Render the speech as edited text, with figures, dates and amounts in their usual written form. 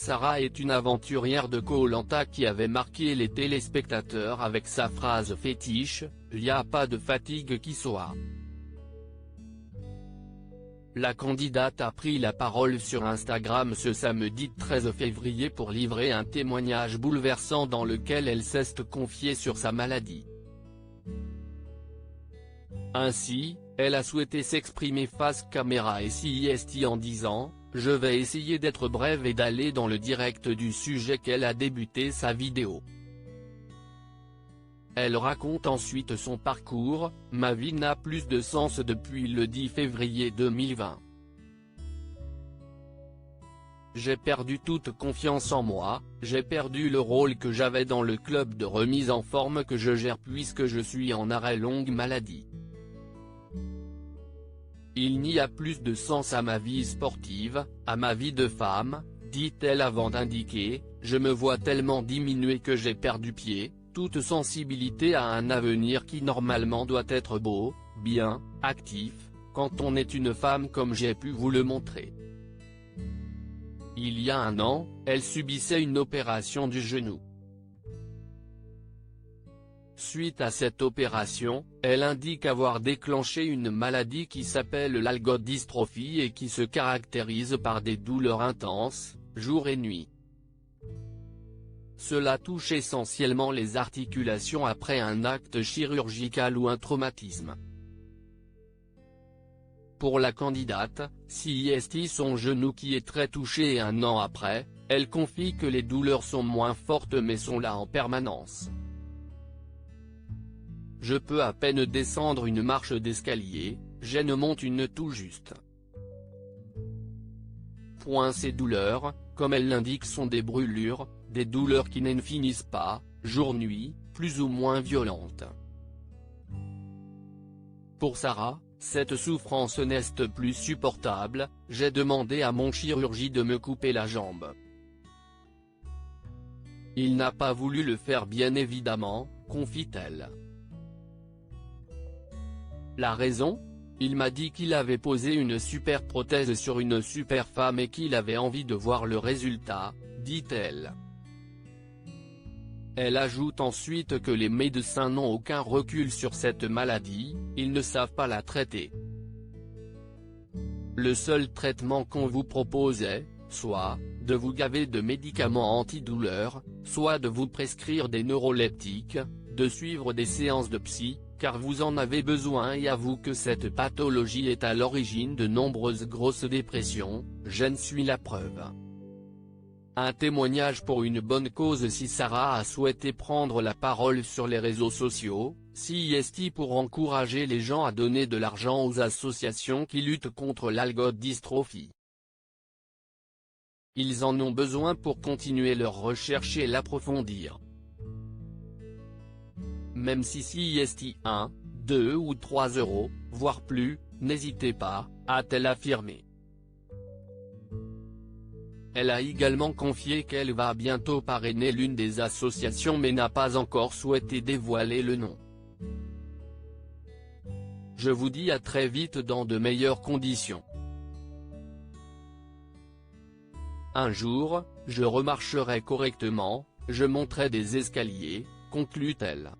Sarah est une aventurière de Koh-Lanta qui avait marqué les téléspectateurs avec sa phrase fétiche « Y a pas de fatigue qui soit ». La candidate a pris la parole sur Instagram ce samedi 13 février pour livrer un témoignage bouleversant dans lequel elle s'est confiée sur sa maladie. Ainsi, elle a souhaité s'exprimer face caméra et CIST en disant « Je vais essayer d'être brève et d'aller dans le direct du sujet » qu'elle a débuté sa vidéo. Elle raconte ensuite son parcours « Ma vie n'a plus de sens depuis le 10 février 2020. J'ai perdu toute confiance en moi, j'ai perdu le rôle que j'avais dans le club de remise en forme que je gère puisque je suis en arrêt longue maladie. Il n'y a plus de sens à ma vie sportive, à ma vie de femme », dit-elle avant d'indiquer « Je me vois tellement diminuer que j'ai perdu pied, toute sensibilité à un avenir qui normalement doit être beau, bien, actif, quand on est une femme comme j'ai pu vous le montrer. » Il y a un an, elle subissait une opération du genou. Suite à cette opération, elle indique avoir déclenché une maladie qui s'appelle l'algodystrophie et qui se caractérise par des douleurs intenses, jour et nuit. Cela touche essentiellement les articulations après un acte chirurgical ou un traumatisme. Pour la candidate, CIST son genou qui est très touché et un an après, elle confie que les douleurs sont moins fortes mais sont là en permanence. Je peux à peine descendre une marche d'escalier, je ne monte une tout juste. Ces douleurs, comme elle l'indique sont des brûlures, des douleurs qui ne finissent pas, jour-nuit, plus ou moins violentes. Pour Sarah, cette souffrance n'est plus supportable, j'ai demandé à mon chirurgien de me couper la jambe. Il n'a pas voulu le faire bien évidemment, confie-t-elle. La raison ? Il m'a dit qu'il avait posé une super prothèse sur une super femme et qu'il avait envie de voir le résultat, dit-elle. Elle ajoute ensuite que les médecins n'ont aucun recul sur cette maladie, ils ne savent pas la traiter. Le seul traitement qu'on vous propose est, soit, de vous gaver de médicaments antidouleurs, soit de vous prescrire des neuroleptiques, de suivre des séances de psy, car vous en avez besoin et avoue que cette pathologie est à l'origine de nombreuses grosses dépressions, j'en suis la preuve. Un témoignage pour une bonne cause. Si Sarah a souhaité prendre la parole sur les réseaux sociaux, CIST pour encourager les gens à donner de l'argent aux associations qui luttent contre l'algodystrophie. Ils en ont besoin pour continuer leur recherche et l'approfondir. Même si CIST 1, 2 ou 3 €, voire plus, n'hésitez pas, a-t-elle affirmé. Elle a également confié qu'elle va bientôt parrainer l'une des associations mais n'a pas encore souhaité dévoiler le nom. Je vous dis à très vite dans de meilleures conditions. Un jour, je remarcherai correctement, je monterai des escaliers, conclut-elle.